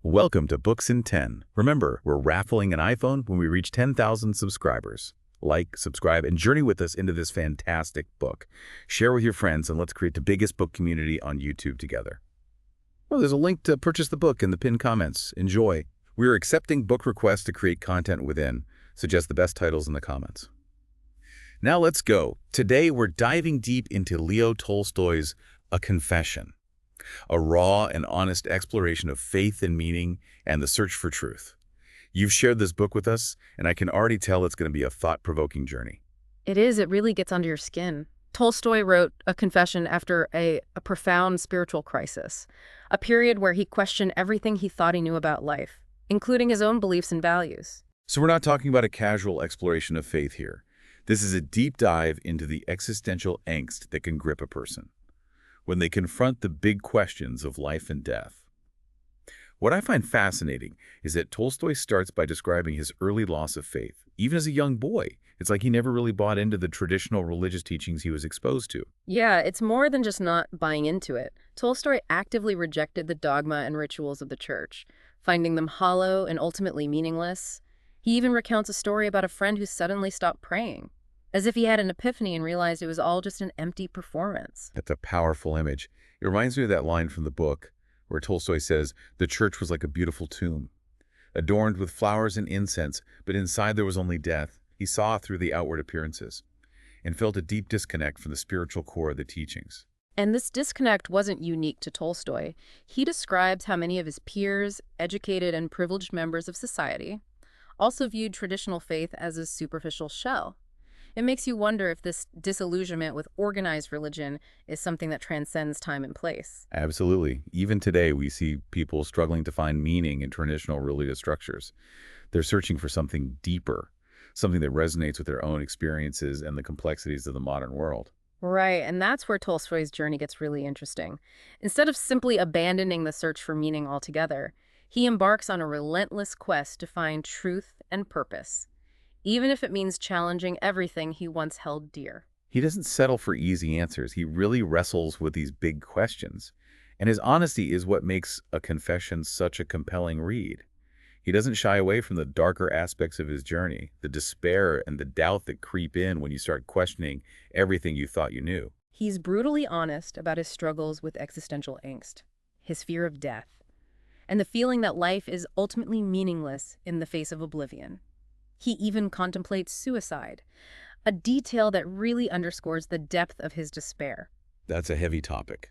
Welcome to Books in 10. Remember, we're raffling an iPhone when we reach 10,000 subscribers. Like, subscribe, and journey with us into this fantastic book. Share with your friends, and let's create the biggest book community on YouTube together. Well, there's a link to purchase the book in the pinned comments. Enjoy. We are accepting book requests to create content within. Suggest the best titles in the comments. Now let's go. Today, we're diving deep into Leo Tolstoy's A Confession, a raw and honest exploration of faith and meaning and the search for truth. You've shared this book with us, and I can already tell it's going to be a thought-provoking journey. It is. It really gets under your skin. Tolstoy wrote A Confession after a profound spiritual crisis, a period where he questioned everything he thought he knew about life, including his own beliefs and values. So we're not talking about a casual exploration of faith here. This is a deep dive into the existential angst that can grip a person when they confront the big questions of life and death. What I find fascinating is that Tolstoy starts by describing his early loss of faith. Even as a young boy, it's like he never really bought into the traditional religious teachings he was exposed to. Yeah, it's more than just not buying into it. Tolstoy actively rejected the dogma and rituals of the church, finding them hollow and ultimately meaningless. He even recounts a story about a friend who suddenly stopped praying, as if he had an epiphany and realized it was all just an empty performance. That's a powerful image. It reminds me of that line from the book where Tolstoy says, "The church was like a beautiful tomb, adorned with flowers and incense, but inside there was only death." He saw through the outward appearances and felt a deep disconnect from the spiritual core of the teachings. And this disconnect wasn't unique to Tolstoy. He describes how many of his peers, educated and privileged members of society, also viewed traditional faith as a superficial shell. It makes you wonder if this disillusionment with organized religion is something that transcends time and place. Absolutely. Even today, we see people struggling to find meaning in traditional religious structures. They're searching for something deeper, something that resonates with their own experiences and the complexities of the modern world. Right, and that's where Tolstoy's journey gets really interesting. Instead of simply abandoning the search for meaning altogether, he embarks on a relentless quest to find truth and purpose, even if it means challenging everything he once held dear. He doesn't settle for easy answers. He really wrestles with these big questions. And his honesty is what makes A Confession such a compelling read. He doesn't shy away from the darker aspects of his journey, the despair and the doubt that creep in when you start questioning everything you thought you knew. He's brutally honest about his struggles with existential angst, his fear of death, and the feeling that life is ultimately meaningless in the face of oblivion. He even contemplates suicide, a detail that really underscores the depth of his despair. That's a heavy topic.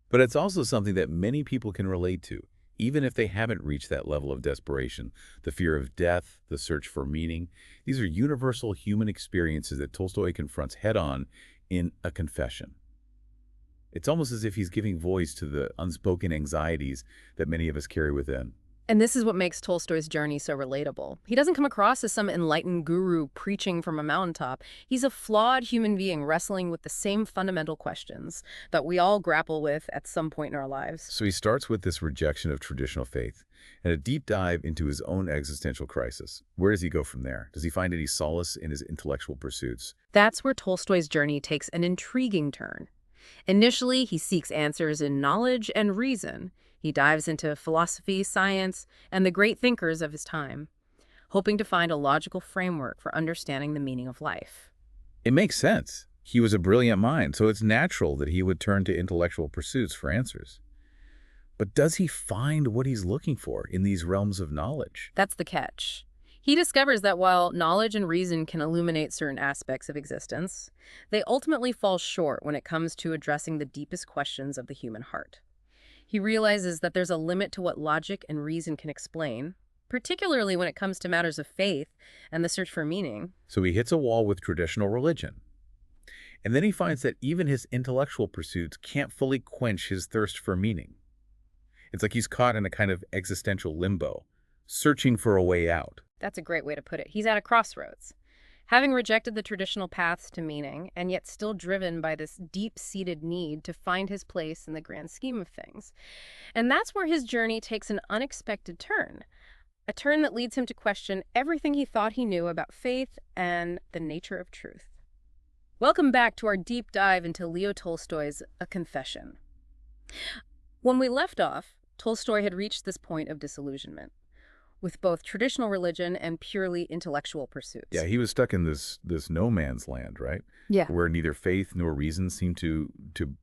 But it's also something that many people can relate to, even if they haven't reached that level of desperation. The fear of death, the search for meaning, these are universal human experiences that Tolstoy confronts head-on in A Confession. It's almost as if he's giving voice to the unspoken anxieties that many of us carry within. And this is what makes Tolstoy's journey so relatable. He doesn't come across as some enlightened guru preaching from a mountaintop. He's a flawed human being wrestling with the same fundamental questions that we all grapple with at some point in our lives. So he starts with this rejection of traditional faith and a deep dive into his own existential crisis. Where does he go from there? Does he find any solace in his intellectual pursuits? That's where Tolstoy's journey takes an intriguing turn. Initially, he seeks answers in knowledge and reason. He dives into philosophy, science, and the great thinkers of his time, hoping to find a logical framework for understanding the meaning of life. It makes sense. He was a brilliant mind, so it's natural that he would turn to intellectual pursuits for answers. But does he find what he's looking for in these realms of knowledge? That's the catch. He discovers that while knowledge and reason can illuminate certain aspects of existence, they ultimately fall short when it comes to addressing the deepest questions of the human heart. He realizes that there's a limit to what logic and reason can explain, particularly when it comes to matters of faith and the search for meaning. So he hits a wall with traditional religion. And then he finds that even his intellectual pursuits can't fully quench his thirst for meaning. It's like he's caught in a kind of existential limbo, searching for a way out. That's a great way to put it. He's at a crossroads. Having rejected the traditional paths to meaning, and yet still driven by this deep-seated need to find his place in the grand scheme of things. And that's where his journey takes an unexpected turn, a turn that leads him to question everything he thought he knew about faith and the nature of truth. Welcome back to our deep dive into Leo Tolstoy's A Confession. When we left off, Tolstoy had reached this point of disillusionment with both traditional religion and purely intellectual Yeah, pursuits. he was stuck in this no man's land, right? Yeah. Where neither faith nor reason seemed to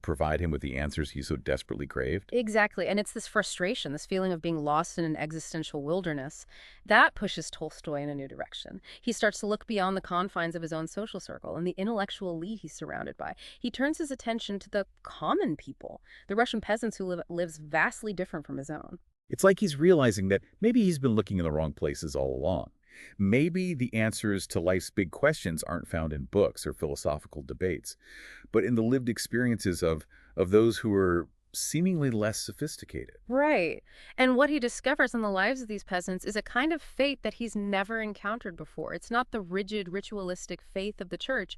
provide him with the answers he so desperately craved. Exactly. And it's this frustration, this feeling of being lost in an existential wilderness, that pushes Tolstoy in a new direction. He starts to look beyond the confines of his own social circle and the intellectual elite he's surrounded by. He turns his attention to the common people, the Russian peasants who lives vastly different from his own. It's like he's realizing that maybe he's been looking in the wrong places all along. Maybe the answers to life's big questions aren't found in books or philosophical debates, but in the lived experiences of those who are seemingly less sophisticated. Right. And what he discovers in the lives of these peasants is a kind of faith that he's never encountered before. It's not the rigid, ritualistic faith of the church.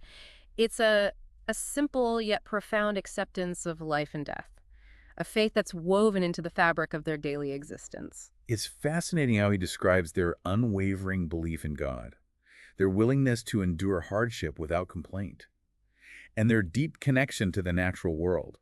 It's a simple yet profound acceptance of life and death, a faith that's woven into the fabric of their daily existence. It's fascinating how he describes their unwavering belief in God, their willingness to endure hardship without complaint, and their deep connection to the natural world.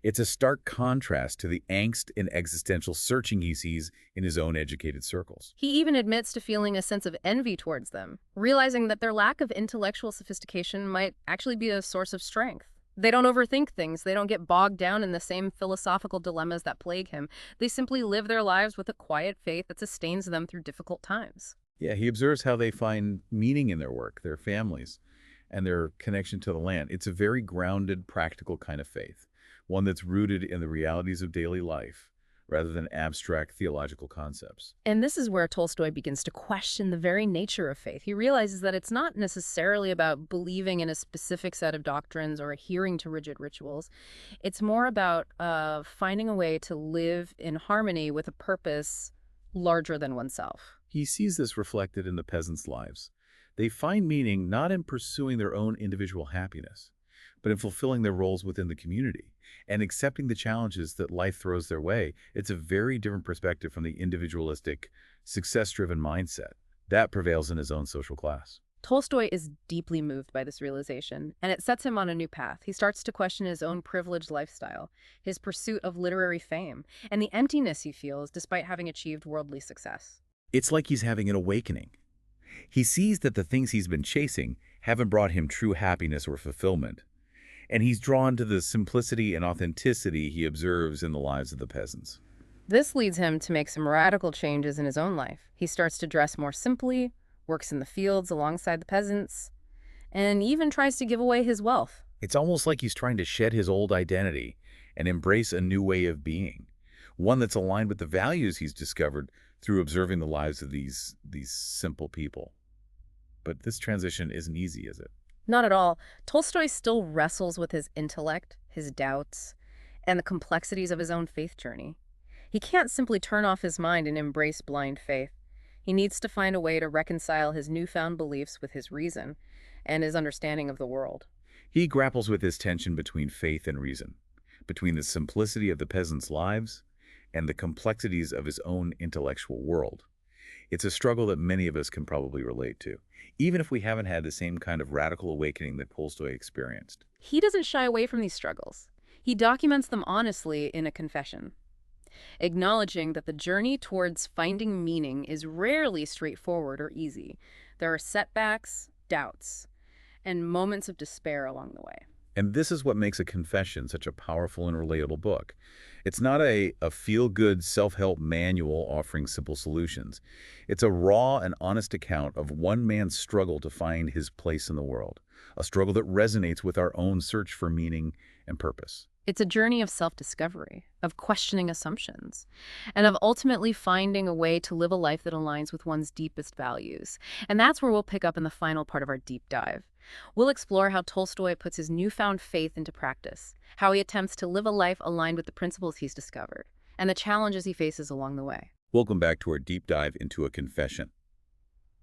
It's a stark contrast to the angst and existential searching he sees in his own educated circles. He even admits to feeling a sense of envy towards them, realizing that their lack of intellectual sophistication might actually be a source of strength. They don't overthink things. They don't get bogged down in the same philosophical dilemmas that plague him. They simply live their lives with a quiet faith that sustains them through difficult times. Yeah, he observes how they find meaning in their work, their families, and their connection to the land. It's a very grounded, practical kind of faith, one that's rooted in the realities of daily life rather than abstract theological concepts. And this is where Tolstoy begins to question the very nature of faith. He realizes that it's not necessarily about believing in a specific set of doctrines or adhering to rigid rituals. It's more about finding a way to live in harmony with a purpose larger than oneself. He sees this reflected in the peasants' lives. They find meaning not in pursuing their own individual happiness, but in fulfilling their roles within the community and accepting the challenges that life throws their way. It's a very different perspective from the individualistic, success-driven mindset that prevails in his own social class. Tolstoy is deeply moved by this realization, and it sets him on a new path. He starts to question his own privileged lifestyle, his pursuit of literary fame, and the emptiness he feels despite having achieved worldly success. It's like he's having an awakening. He sees that the things he's been chasing haven't brought him true happiness or fulfillment, and he's drawn to the simplicity and authenticity he observes in the lives of the peasants. This leads him to make some radical changes in his own life. He starts to dress more simply, works in the fields alongside the peasants, and even tries to give away his wealth. It's almost like he's trying to shed his old identity and embrace a new way of being, one that's aligned with the values he's discovered through observing the lives of these simple people. But this transition isn't easy, is it? Not at all. Tolstoy still wrestles with his intellect, his doubts, and the complexities of his own faith journey. He can't simply turn off his mind and embrace blind faith. He needs to find a way to reconcile his newfound beliefs with his reason and his understanding of the world. He grapples with this tension between faith and reason, between the simplicity of the peasants' lives and the complexities of his own intellectual world. It's a struggle that many of us can probably relate to, even if we haven't had the same kind of radical awakening that Tolstoy experienced. He doesn't shy away from these struggles. He documents them honestly in a confession, acknowledging that the journey towards finding meaning is rarely straightforward or easy. There are setbacks, doubts, and moments of despair along the way. And this is what makes A Confession such a powerful and relatable book. It's not a feel-good self-help manual offering simple solutions. It's a raw and honest account of one man's struggle to find his place in the world, a struggle that resonates with our own search for meaning and purpose. It's a journey of self-discovery, of questioning assumptions, and of ultimately finding a way to live a life that aligns with one's deepest values. And that's where we'll pick up in the final part of our deep dive. We'll explore how Tolstoy puts his newfound faith into practice, how he attempts to live a life aligned with the principles he's discovered, and the challenges he faces along the way. Welcome back to our deep dive into A Confession.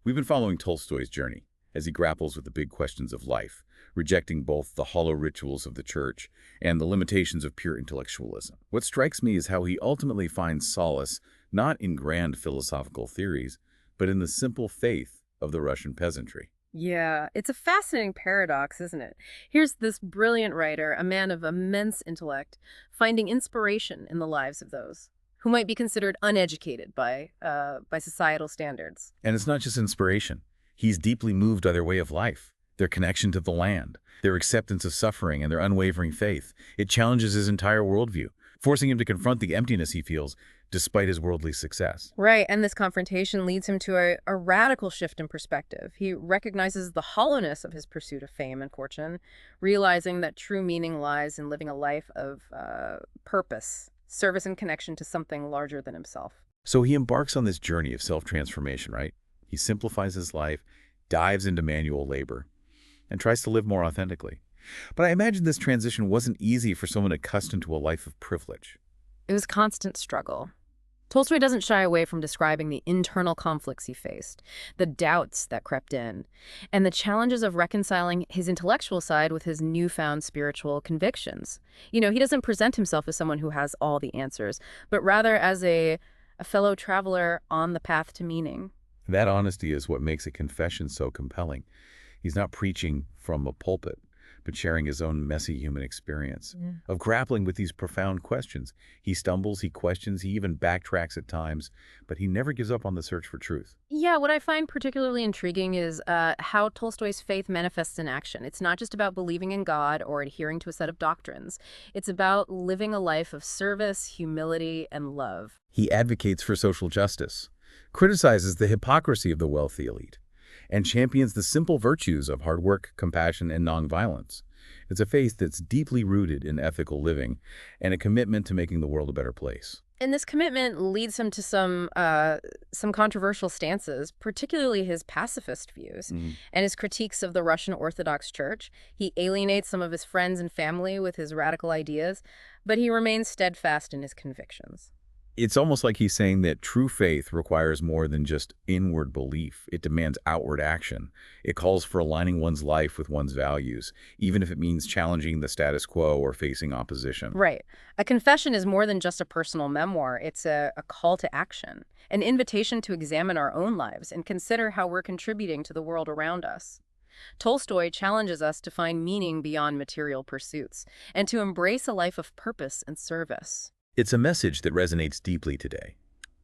We've been following Tolstoy's journey as he grapples with the big questions of life, rejecting both the hollow rituals of the church and the limitations of pure intellectualism. What strikes me is how he ultimately finds solace not in grand philosophical theories, but in the simple faith of the Russian peasantry. Yeah, it's a fascinating paradox, isn't it? Here's this brilliant writer, a man of immense intellect, finding inspiration in the lives of those who might be considered uneducated by societal standards. And it's not just inspiration. He's deeply moved by their way of life, their connection to the land, their acceptance of suffering, and their unwavering faith. It challenges his entire worldview, forcing him to confront the emptiness he feels despite his worldly success. Right, and this confrontation leads him to a radical shift in perspective. He recognizes the hollowness of his pursuit of fame and fortune, realizing that true meaning lies in living a life of purpose, service, and connection to something larger than himself. So he embarks on this journey of self-transformation, right? He simplifies his life, dives into manual labor, and tries to live more authentically. But I imagine this transition wasn't easy for someone accustomed to a life of privilege. It was constant struggle. Tolstoy doesn't shy away from describing the internal conflicts he faced, the doubts that crept in, and the challenges of reconciling his intellectual side with his newfound spiritual convictions. He doesn't present himself as someone who has all the answers, but rather as a fellow traveler on the path to meaning. That honesty is what makes a confession so compelling. He's not preaching from a pulpit, but sharing his own messy human experience of grappling with these profound questions. He stumbles, he questions, he even backtracks at times, but he never gives up on the search for truth. Yeah, what I find particularly intriguing is how Tolstoy's faith manifests in action. It's not just about believing in God or adhering to a set of doctrines. It's about living a life of service, humility, and love. He advocates for social justice, criticizes the hypocrisy of the wealthy elite, and champions the simple virtues of hard work, compassion, and nonviolence. It's a faith that's deeply rooted in ethical living and a commitment to making the world a better place. And this commitment leads him to some controversial stances, particularly his pacifist views and his critiques of the Russian Orthodox Church. He alienates some of his friends and family with his radical ideas, but he remains steadfast in his convictions. It's almost like he's saying that true faith requires more than just inward belief. It demands outward action. It calls for aligning one's life with one's values, even if it means challenging the status quo or facing opposition. Right. A confession is more than just a personal memoir. It's a call to action, an invitation to examine our own lives and consider how we're contributing to the world around us. Tolstoy challenges us to find meaning beyond material pursuits and to embrace a life of purpose and service. It's a message that resonates deeply today,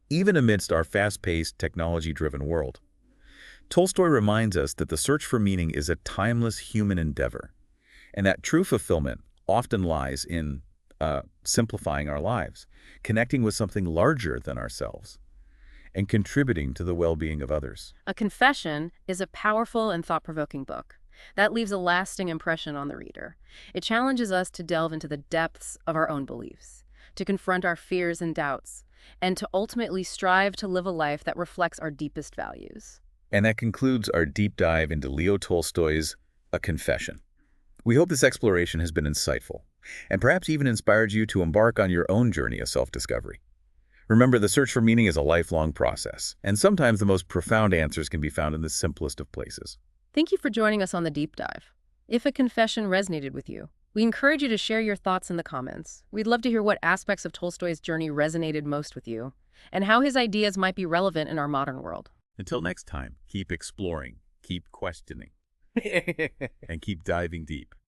even amidst our fast-paced, technology-driven world. Tolstoy reminds us that the search for meaning is a timeless human endeavor, and that true fulfillment often lies in simplifying our lives, connecting with something larger than ourselves, and contributing to the well-being of others. A Confession is a powerful and thought-provoking book that leaves a lasting impression on the reader. It challenges us to delve into the depths of our own beliefs, to confront our fears and doubts, and to ultimately strive to live a life that reflects our deepest values. And that concludes our deep dive into Leo Tolstoy's A Confession. We hope this exploration has been insightful, and perhaps even inspired you to embark on your own journey of self-discovery. Remember, the search for meaning is a lifelong process, and sometimes the most profound answers can be found in the simplest of places. Thank you for joining us on the deep dive. If A Confession resonated with you, we encourage you to share your thoughts in the comments. We'd love to hear what aspects of Tolstoy's journey resonated most with you, and how his ideas might be relevant in our modern world. Until next time, keep exploring, keep questioning, and keep diving deep.